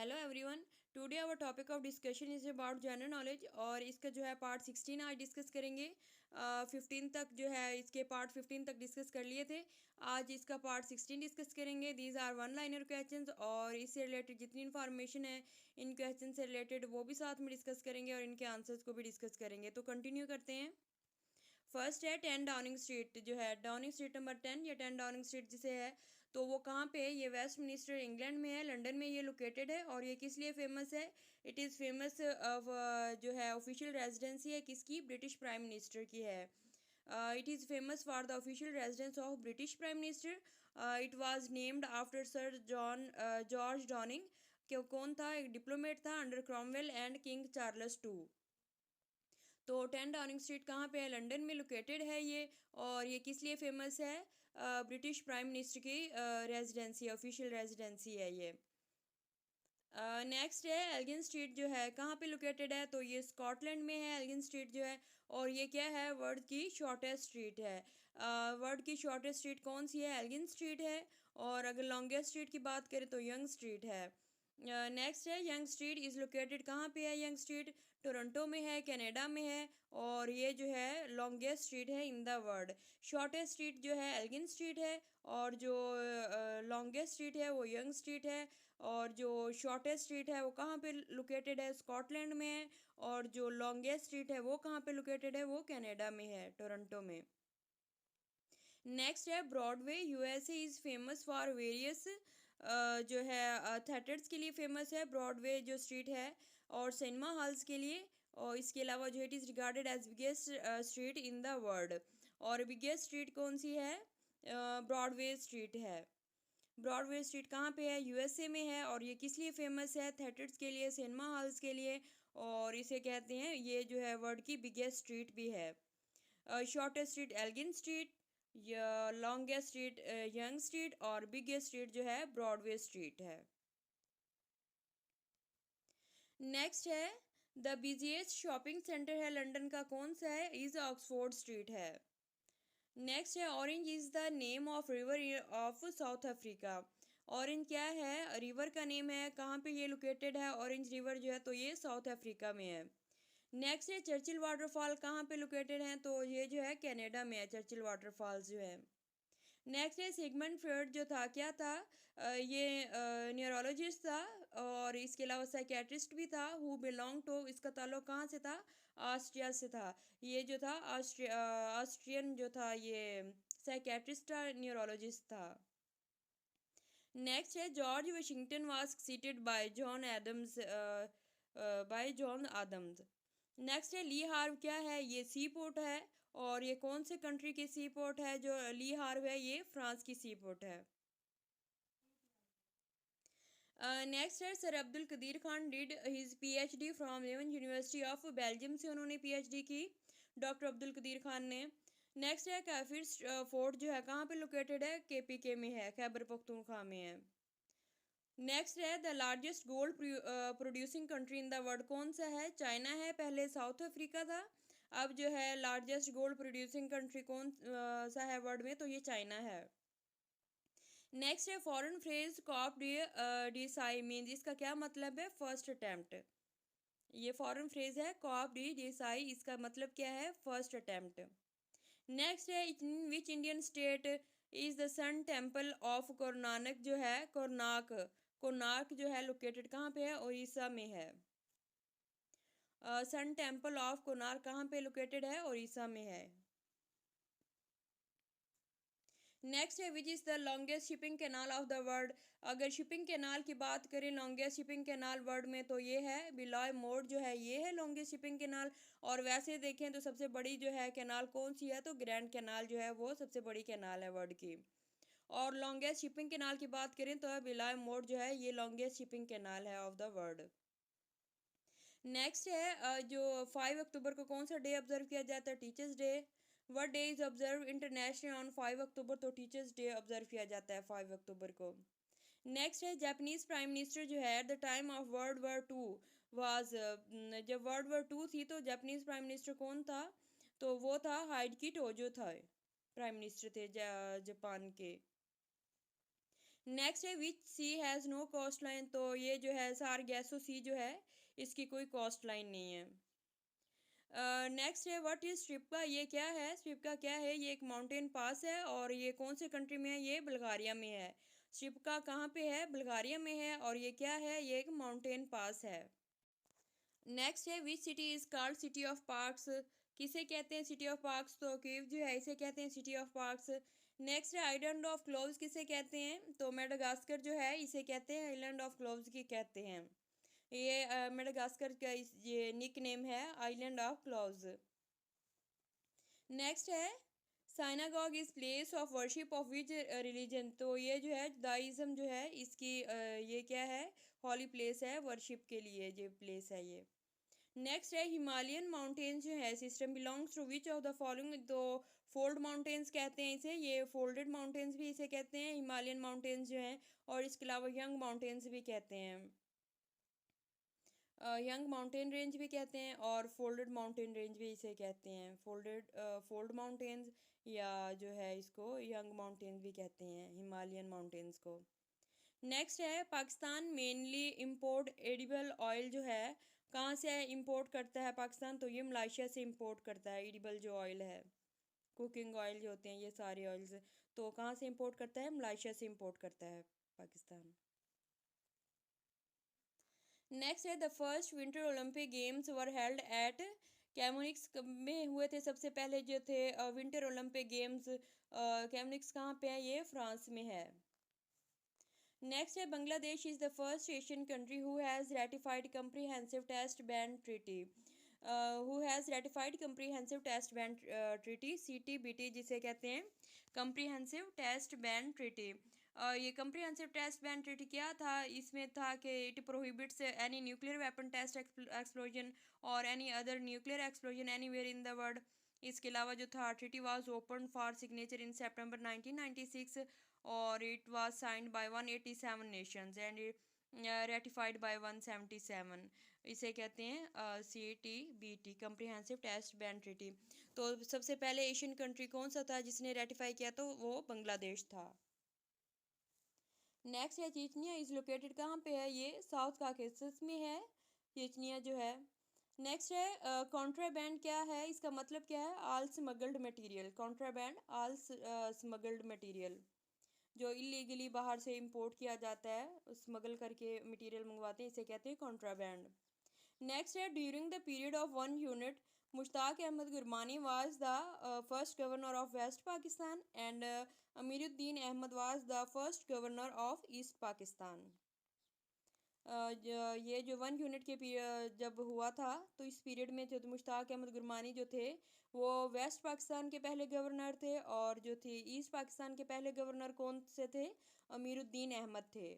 Hello everyone. Today our topic of discussion is about general knowledge और इसका जो है पार्ट 16 आज डिस्कस करेंगे। 15 तक जो है इसके पार्ट 15 तक डिस्कस कर लिए थे। आज इसका पार्ट 16 डिस्कस करेंगे। These are one liner questions और इससे रिलेटेड जितनी इन्फॉर्मेशन है इन क्वेश्चन से रिलेटेड वो भी साथ में डिस्कस करेंगे और इनके आंसर्स को भी डिस्कस करेंगे। तो कंटिन्यू करते हैं। फर्स्ट है 10 डाउनिंग स्ट्रीट। जो है डाउनिंग स्ट्रीट नंबर 10 या 10 डाउनिंग स्ट्रीट जिसे है, तो वो कहाँ पे है? ये वेस्ट मिनिस्टर इंग्लैंड में है, लंदन में ये लोकेटेड है। और ये किस लिए फेमस है? इट इज़ फेमस ऑफ जो है ऑफिशियल रेजिडेंसी है किसकी? ब्रिटिश प्राइम मिनिस्टर की है। It is famous for the official residence of British prime minister. It was named after sir George dawning. क्यों? कौन था? एक डिप्लोमेट था under Cromwell and king Charles to. तो 10 डाउनिंग स्ट्रीट कहाँ पे है? लंदन में लोकेटेड है ये। और ये किस लिए फेमस है? ब्रिटिश प्राइम मिनिस्टर की रेजिडेंसी, ऑफिशियल रेजिडेंसी है ये। नेक्स्ट है एल्गिन स्ट्रीट। जो है कहाँ पे लोकेटेड है? तो ये स्कॉटलैंड में है एल्गिन स्ट्रीट जो है। और ये क्या है? वर्ल्ड की शॉर्टेस्ट स्ट्रीट है। वर्ल्ड की शॉर्टेस्ट स्ट्रीट कौन सी है? एल्गिन स्ट्रीट है। और अगर लॉन्गेस्ट स्ट्रीट की बात करें तो यंग स्ट्रीट है। नेक्स्ट है यंग स्ट्रीट इज़ लोकेटेड कहाँ पे है? यंग स्ट्रीट टोरंटो में है, कनाडा में है। और ये जो है लॉन्गेस्ट स्ट्रीट है इन द वर्ल्ड। शॉर्टेस्ट स्ट्रीट जो है एल्गिन स्ट्रीट है। और जो लॉन्गेस्ट स्ट्रीट है वो यंग स्ट्रीट है। और जो शॉर्टेस्ट स्ट्रीट है वो कहाँ पे लोकेटेड है? स्कॉटलैंड में है। और जो लॉन्गेस्ट स्ट्रीट है वो कहाँ पे लोकेटेड है? वो कनाडा में है, टोरंटो में। नेक्स्ट है Broadway. USA is famous for various जो है थिएटर्स के लिए फेमस है ब्रॉडवे जो स्ट्रीट है, और सिनेमा हॉल्स के लिए। और इसके अलावा जो it is regarded as biggest street in the world. और बिगेस्ट स्ट्रीट कौन सी है? ब्रॉडवे स्ट्रीट है। ब्रॉडवे स्ट्रीट कहाँ पे है? यूएसए में है। और ये किस लिए फेमस है? थिएटर्स के लिए, सिनेमा हॉल्स के लिए। और इसे कहते हैं, ये जो है वर्ल्ड की बिगेस्ट स्ट्रीट भी है। शॉर्टेस्ट स्ट्रीट एल्गिन स्ट्रीट, या लॉन्गेस्ट स्ट्रीट यंग स्ट्रीट, और बिगेस्ट स्ट्रीट जो है ब्रॉडवे स्ट्रीट है। नेक्स्ट है द बिजिएस्ट शॉपिंग सेंटर है लंदन का, कौन सा है? इज ऑक्सफोर्ड स्ट्रीट है। नेक्स्ट है orange is the name of river of south Africa. Orange क्या है? रिवर का नेम है। कहाँ पे ये लोकेटेड है ऑरेंज रिवर जो है? तो ये साउथ अफ्रीका में है। नेक्स्ट है चर्चिल वाटरफॉल कहाँ पे लोकेटेड है? तो ये जो है कनाडा में है, चर्चिल वाटरफॉल्स जो है। नेक्स्ट है सिगमंड फ्रॉइड जो था, क्या था? ये न्यूरोलॉजिस्ट था। और इसके अलावा साइकेट्रिस्ट भी था। हु बिलोंग टू, इसका ताल्लुक कहाँ से था? ऑस्ट्रिया से था। ये जो था ऑस्ट्रियन जो था, ये साइकेट्रिस्ट था, न्यूरोलॉजिस्ट था। नेक्स्ट है George Washington was seated by John Adams, by John Adams. Next है ली हार्व, क्या है? ये सी पोर्ट है। और ये कौन से कंट्री की सी पोर्ट है? जो ली हार्व है ये फ्रांस की सी पोर्ट है। नेक्स्ट है sir Abdul Qadeer Khan did his PhD from Leuven University of Belgium से उन्होंने पीएचडी की, डॉक्टर अब्दुल कदीर खान ने। नेक्स्ट है काफिर फोर्ट जो है कहाँ पे लोकेटेड है? केपीके में है, खैबर पख्तूनख्वा में है। नेक्स्ट है the largest gold producing country in the world, कौन सा है? चाइना है। पहले साउथ अफ्रीका था। अब जो है लार्जेस्ट गोल्ड प्रोड्यूसिंग कंट्री कौन सा है वर्ल्ड में? तो ये चाइना है। नेक्स्ट है foreign phrase coup d'essai mean, इसका क्या मतलब है? First attempt. ये फॉरेन फ्रेज है कॉप डिसाई, इसका मतलब क्या है? First attempt. नेक्स्ट है in which Indian state is the sun temple of Konark जो है, कोरनाक, कोणार्क जो है लोकेटेड कहाँ पे है? उड़ीसा में है। सन टेम्पल ऑफ कोणार्क कहाँ पे लोकेटेड है? उड़ीसा में है। नेक्स्ट है which is the longest shipping canal of the world. अगर शिपिंग कैनाल की बात करें लॉन्गेस्ट शिपिंग कैनाल वर्ल्ड में, तो ये है बिलॉय मोड जो है, ये है लॉन्गेस्ट शिपिंग कैनाल। और वैसे देखें तो सबसे बड़ी जो है कैनाल कौन सी है? तो ग्रैंड कैनाल जो है वो सबसे बड़ी कैनाल है वर्ल्ड की। और लॉन्गेस्ट शिपिंग कैनाल की बात करें तो बिलॉय मोड जो है ये लॉन्गेस्ट शिपिंग कैनाल है ऑफ द वर्ल्ड। नेक्स्ट है जो 5 अक्टूबर को कौन सा डे ऑब्जर्व किया जाता है? Teachers day. What day is observe international on 5 अक्टूबर? तो टीचर्स डे ऑब्जर्व किया जाता है 5 अक्टूबर को। नेक्स्ट है जापानीज प्राइम मिनिस्टर जो है at the time of world war 2 was, जब वर्ल्ड war 2 थी तो जापानीज प्राइम मिनिस्टर कौन था? तो वो था हाइडकी टोजो था, प्राइम मिनिस्टर थे जापान के। नेक्स्ट है विच सी हैज़ नो कोस्ट लाइन, तो ये जो है सारगैसो सी जो है इसकी कोई कोस्ट लाइन नहीं है। नेक्स्ट है व्हाट इज स्ट्रिप्का, ये क्या है, स्ट्रिप्का क्या है, ये एक माउंटेन पास है और ये कौन से कंट्री में है, ये बुल्गारिया में है। स्ट्रिप्का कहाँ पे है, बुल्गारिया में है और ये क्या है, ये एक माउंटेन पास है। नेक्स्ट है which city is called city of parks, किसे कहते हैं सिटी ऑफ पार्क्स, तो कीव जो है इसे कहते हैं सिटी ऑफ पार्क्स। नेक्स्ट है आइलैंड ऑफ क्लोव्स किसे कहते हैं, तो मेडागास्कर जो है इसे कहते हैं आइलैंड ऑफ क्लोव्स की कहते हैं। ये मेडागास्कर का ये निक नेम है आइलैंड ऑफ क्लोव्स। नेक्स्ट है synagogue is place of worship of which religion, तो ये जो है जुदाइज्म जो है इसकी ये क्या है, हॉली प्लेस है वर्शिप के लिए ये प्लेस है ये। नेक्स्ट है हिमालयन माउंटेन्स जो है system belongs to which of the following, तो फोल्ड माउंटेन्स कहते हैं इसे, ये फोल्डेड माउंटेन्स भी इसे कहते हैं हिमालयन माउंटेन्स जो हैं, और इसके अलावा यंग माउंटेन्स भी कहते हैं, यंग माउंटेन रेंज भी कहते हैं और फोल्डेड माउंटेन रेंज भी इसे कहते हैं, फोल्ड माउंटेन्स या जो है इसको यंग माउंटेन्स भी कहते हैं हिमालयन माउंटेन्स को। नेक्स्ट है Pakistan mainly import edible oil जो है कहाँ से इंपोर्ट करता है पाकिस्तान, तो ये मलाइशिया से इंपोर्ट करता है एडिबल जो ऑयल है, कुकिंग ऑयल जो होते हैं ये सारे ऑयल्स, तो कहाँ से इंपोर्ट करता है, मलाइशिया से इंपोर्ट करता है पाकिस्तान। नेक्स्ट है the first winter Olympic games were held at Chamonix में हुए थे सबसे पहले जो थे विंटर ओलंपिक गेम्स, कैमोनिक्स कहाँ पे है, ये फ्रांस में है। नेक्स्ट है Bangladesh is the first Asian country who has ratified comprehensive test ban treaty, who has ratified comprehensive test ban treaty, CTBT जिसे कहते हैं कम्प्रीहेंसिव टेस्ट बैन ट्रीटी। ये कम्प्रीहेंसिव टेस्ट बैन ट्रीटी क्या था, इसमें था कि it prohibits any nuclear weapon test explosion और any other nuclear explosion anywhere in the world. इसके अलावा जो था treaty was open for signature in September 1996 और it was signed by 187 nations and ratified by 177। इसे कहते हैं CTBT comprehensive test ban treaty. तो सबसे पहले एशियन कंट्री कौन सा था जिसने रेटिफाई किया, तो वो बांग्लादेश था। नेक्स्ट है चीचनिया इज लोकेटेड कहाँ पे है, ये साउथ काकेशस में है चीचनिया जो है। नेक्स्ट है कॉन्ट्राबैंड क्या है, इसका मतलब क्या है, all smuggled material, contraband all smuggled material, जो इलीगली बाहर से इंपोर्ट किया जाता है स्मगल करके मटेरियल मंगवाते हैं इसे कहते हैं कॉन्ट्राबैंड। नेक्स्ट है during the period of 1 unit Mushtaq Ahmad Gurmani was the first governor of West Pakistan and Amiruddin Ahmad was the first governor of East Pakistan. ये जो 1 यूनिट के जब हुआ था तो इस पीरियड में जो मुश्ताक अहमद गुरमानी जो थे वो वेस्ट पाकिस्तान के पहले गवर्नर थे और जो थे ईस्ट पाकिस्तान के पहले गवर्नर कौन से थे, अमीरुद्दीन अहमद थे।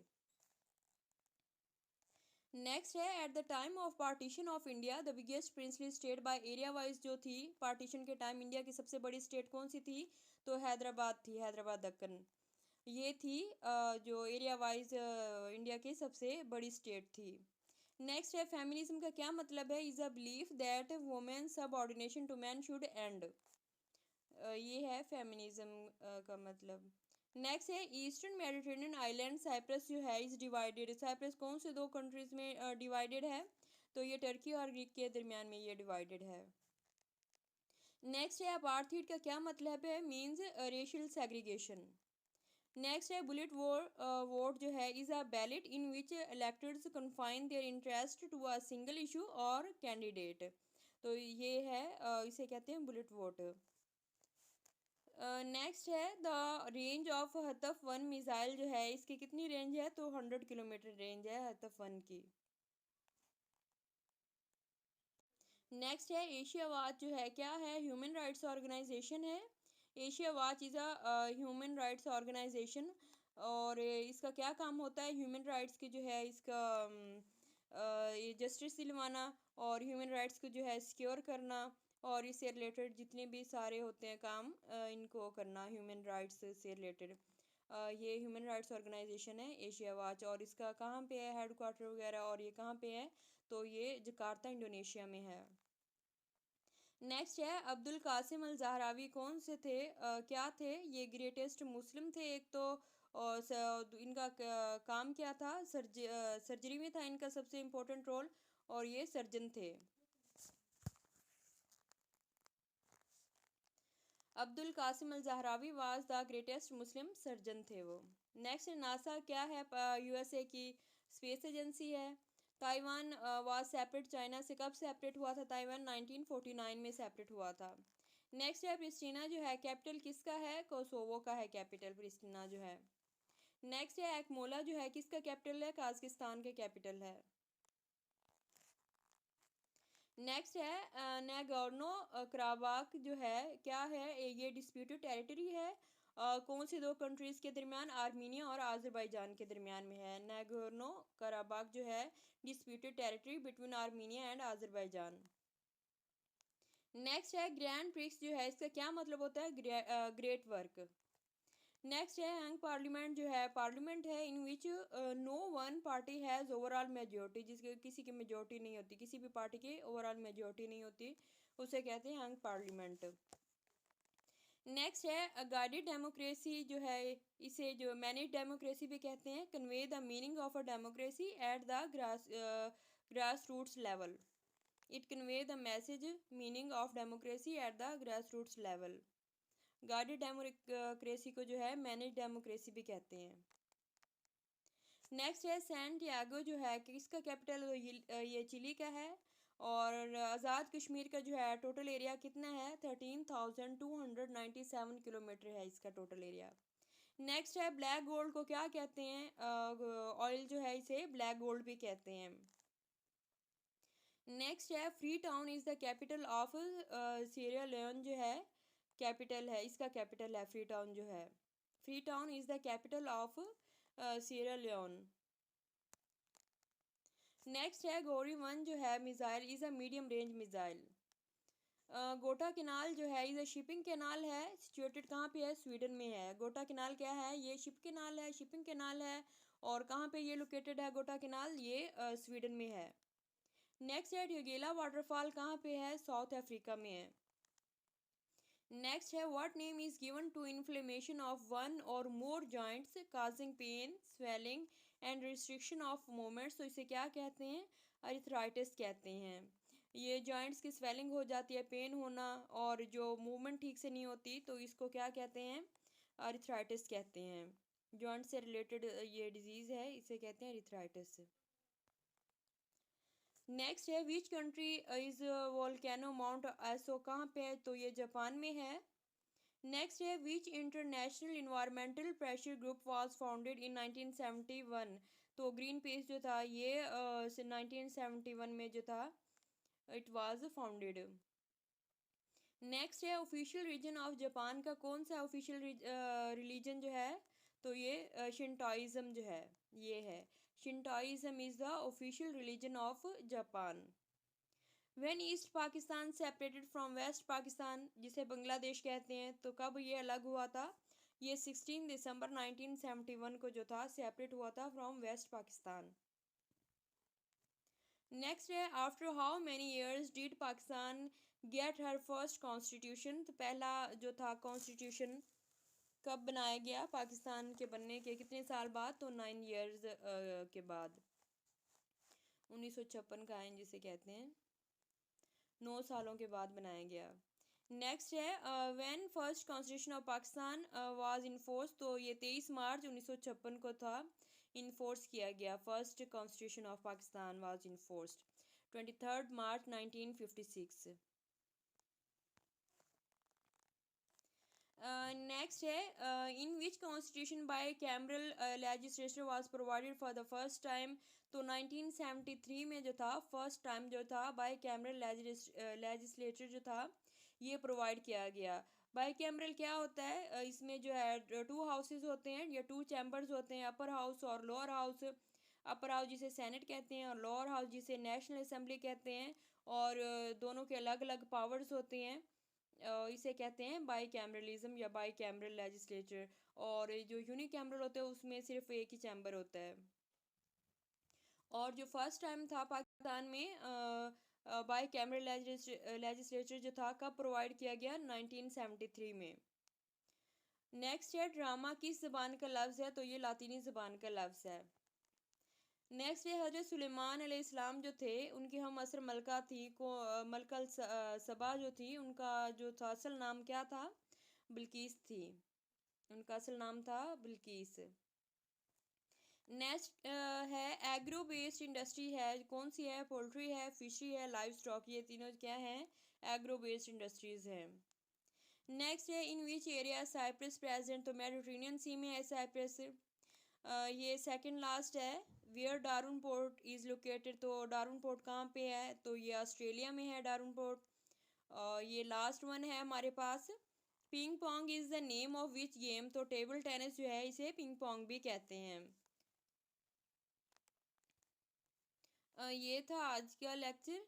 नेक्स्ट है at the time of partition of India the biggest princely state by area wise, जो थी पार्टीशन के टाइम इंडिया की सबसे बड़ी स्टेट कौन सी थी, तो हैदराबाद थी, हैदराबाद दक्कन ये थी जो एरिया वाइज इंडिया की सबसे बड़ी स्टेट थी। नेक्स्ट है फेमिनिज्म का क्या मतलब है, is a belief that women subordination to man should end, ये है फेमिनिज्म का मतलब। नेक्स्ट है ईस्टर्न मेडिटेरेनियन आइलैंड साइप्रस जो है इस डिवाइडेड, साइप्रस कौन से दो कंट्रीज में डिवाइडेड है, तो ये टर्की और ग्रीक के दरमियान में ये डिवाइडेड है। नेक्स्ट है अपार्थीड का क्या मतलब है, मीन्स रेशियल सेग्रीगेशन। नेक्स्ट है बुलेट वोट जो है is a ballot in which electors confine their interest to a single issue और कैंडिडेट, तो ये है इसे कहते हैं बुलेट वोट। नेक्स्ट है the range of Hatf 1 missile जो है इसकी कितनी रेंज है, तो 100 किलोमीटर रेंज है हतफ 1 की। नेक्स्ट है एशिया वॉच जो है क्या है, ह्यूमन राइट्स ऑर्गेनाइजेशन है। Asia Watch is a human rights organisation और इसका क्या काम होता है, ह्यूमन राइट्स की जो है इसका ये जस्टिस दिलवाना और ह्यूमन राइट्स को जो है सिक्योर करना और इससे रिलेटेड जितने भी सारे होते हैं काम इनको करना ह्यूमन राइट्स से रिलेटेड। ये ह्यूमन राइट्स ऑर्गेनाइजेशन है एशिया वॉच और इसका कहाँ पे है हेड क्वार्टर वगैरह और ये कहाँ पे है, तो ये जकार्ता इंडोनेशिया में है। नेक्स्ट है अब्दुल कासिम अल जहरावी कौन से थे, क्या थे, ये ग्रेटेस्ट मुस्लिम थे एक तो और इनका काम क्या था, सर्जरी में था इनका सबसे इम्पोर्टेंट रोल, और ये सर्जन थे। Abdul Qasim al Zahrawi was the greatest Muslim surgeon थे वो। नेक्स्ट नासा क्या है, यूएसए की स्पेस एजेंसी है। ताइवान वाज सेपरेट चाइना से, कब सेपरेट हुआ था ताइवान, 1949 में सेपरेट हुआ था। नेक्स्ट है प्रिस्टीना जो है कैपिटल किसका है, कोसोवो का है कैपिटल प्रिस्टीना जो है। नेक्स्ट है एक्मोला जो है किसका कैपिटल है, काजाकिस्तान के कैपिटल है। नेक्स्ट है नैगोर्नो कराबाख जो है क्या है, ये डिस्प्यूटेड टेरिटरी है। कौन से दो कंट्रीज़ के दरमियान, आर्मीनिया और आज़रबाईजान के दरमियान में है। नैगोर्नो कराबाख जो है disputed territory between Armenia and Azerbaijan. Next है ग्रैंड प्रिक्स जो है इसका क्या मतलब होता है, ग्रेट वर्क। नेक्स्ट है हैंग पार्लियामेंट जो है, पार्लियामेंट है in which no one party has overall majority, जिसके किसी की मेजोरिटी नहीं होती, किसी भी पार्टी की ओवरऑल मेजोरिटी नहीं होती, उसे कहते हैं हैंग पार्लियामेंट। नेक्स्ट है गाइडेड डेमोक्रेसी जो है, इसे जो मैनेज डेमोक्रेसी भी कहते हैं। Convey the meaning of a democracy at the grass roots level. It convey the message meaning of democracy at the grass roots level. Guided democracy को जो है मैनेज डेमोक्रेसी भी कहते हैं। नेक्स्ट है सैंटियागो जो है किसका कैपिटल, ये चिली का है। और आज़ाद कश्मीर का जो है टोटल एरिया कितना है, 13,297 किलोमीटर है इसका टोटल एरिया। नेक्स्ट है ब्लैक गोल्ड को क्या कहते हैं, ऑयल जो है इसे ब्लैक गोल्ड भी कहते हैं। नेक्स्ट है Freetown is the capital of Sierra Leone जो है कैपिटल है, इसका कैपिटल है फ्री टाउन जो है। Freetown is the capital of Sierra Leone. Next है गोरी वन जो है missile is a medium range missile. Gota canal जो है इज़ अ शिपिंग कैनाल है, सिचुएटेड कहाँ पे है, स्वीडन में है। गोटा किनाल क्या है, ये शिप कैनाल है, शिपिंग कैनाल है। और कहाँ पे ये लोकेटेड है गोटा किनाल, ये स्वीडन में है। नेक्स्ट है ड्यूगेला वाटरफॉल कहाँ पे है, साउथ अफ्रीका में है। नेक्स्ट है what name is given to inflammation of one or more joints causing pain swelling and restriction of movements, तो इसे क्या कहते हैं, अरिथराइटिस कहते हैं। ये जॉइंट्स की स्वेलिंग हो जाती है, पेन होना, और जो मूवमेंट ठीक से नहीं होती, तो इसको क्या कहते हैं, अरिथराइटिस कहते हैं। जॉइंट से रिलेटेड ये डिजीज़ है, इसे कहते हैं अरिथराइटिस। नेक्स्ट है which country is volcano mount एसो कहाँ पे है, तो ये जापान में है। नेक्स्ट है विच international environmental pressure group was founded in 1971, तो ग्रीन पीस जो था ये 1971 में जो था इट वाज फाउंडेड। नेक्स्ट है ऑफिशियल रीजन ऑफ जापान का कौन सा ऑफिशियल रिलीजन जो है, तो ये शिंटोइज्म जो है ये है। Shintoism is the official religion of Japan. When East Pakistan separated from West Pakistan, जिसे बांग्लादेश कहते हैं, तो कब ये अलग हुआ था, ये 16 दिसंबर 1971 को जो था सेपरेट हुआ था फ्रॉम वेस्ट पाकिस्तान। नेक्स्ट है after how many years did Pakistan get her first constitution, तो पहला जो था कॉन्स्टिट्यूशन कब बनाया गया, पाकिस्तान के बनने के कितने साल बाद, तो 9 ईयर्स के बाद, 1956 का आइन जिसे कहते हैं, 9 सालों के बाद बनाया गया। नेक्स्ट है when first constitution of Pakistan was in force, तो ये 23 मार्च 1956 को था इनफोर्स किया गया। First constitution of Pakistan was enforced 23 March 1956। Next है in which constitution bicameral legislature was provided for the first time, तो 1973 में जो था फर्स्ट टाइम जो था बाय कैमरल लेजिस्लेचर जो था ये प्रोवाइड किया गया। बाई कैमरल क्या होता है, इसमें जो है 2 हाउसेज होते हैं या 2 चैम्बर्स होते हैं, अपर हाउस और लोअर हाउस। अपर हाउस जिसे सेनेट कहते हैं और लोअर हाउस जिसे नेशनल असेंबली कहते हैं, और दोनों के अलग अलग पावर्स होते हैं। इसे कहते हैं बाई कैमरलिज्म या बाई कैमरल लेजिस्लेचर। और जो यूनिकैमरल होते हैं उसमें सिर्फ एक ही चैम्बर होता है। और जो फर्स्ट टाइम था पाकिस्तान में बाई कैमरल लेजिस्लेचर जो था कब प्रोवाइड किया गया, 1973 में। नेक्स्ट है ड्रामा किस ज़बान का लफ्ज़ है, तो ये लातीनी ज़बान का लफ्ज़ है। नेक्स्ट है हज़रत सुलेमान अलैहिस्सलाम जो थे उनकी हम असर मलका थी को मलकल सबा जो थी उनका जो था असल नाम क्या था, बिल्किस थी। उनका असल नाम था बिल्किस। नेक्स्ट है एग्रो बेस्ड इंडस्ट्री है, कौन सी है, पोल्ट्री है, फिशरी है, लाइव स्टॉक, ये तीनों क्या हैं, एग्रो बेस्ड इंडस्ट्रीज़ हैं। नेक्स्ट है in which area Cyprus present, तो मेडिटेरेनियन सी में है साइप्रस। ये सेकंड लास्ट है वियर डारून पोर्ट इज़ लोकेटेड, तो डारून पोर्ट कहाँ पे है, तो ये ऑस्ट्रेलिया में है डारून पोर्ट। ये लास्ट वन है हमारे पास ping pong is the name of which game, तो टेबल टेनिस जो है इसे पिंग पोंग भी कहते हैं। ये था आज का lecture.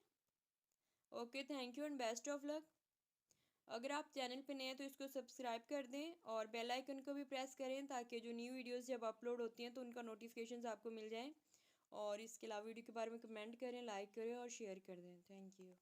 Okay, thank you and best of luck. अगर आप चैनल पे नए हैं तो इसको सब्सक्राइब कर दें और बेल आइकन को भी प्रेस करें ताकि जो न्यू वीडियोस जब अपलोड होती हैं तो उनका नोटिफिकेशंस आपको मिल जाएं। और इसके अलावा वीडियो के बारे में कमेंट करें, लाइक करें और शेयर कर दें। Thank you.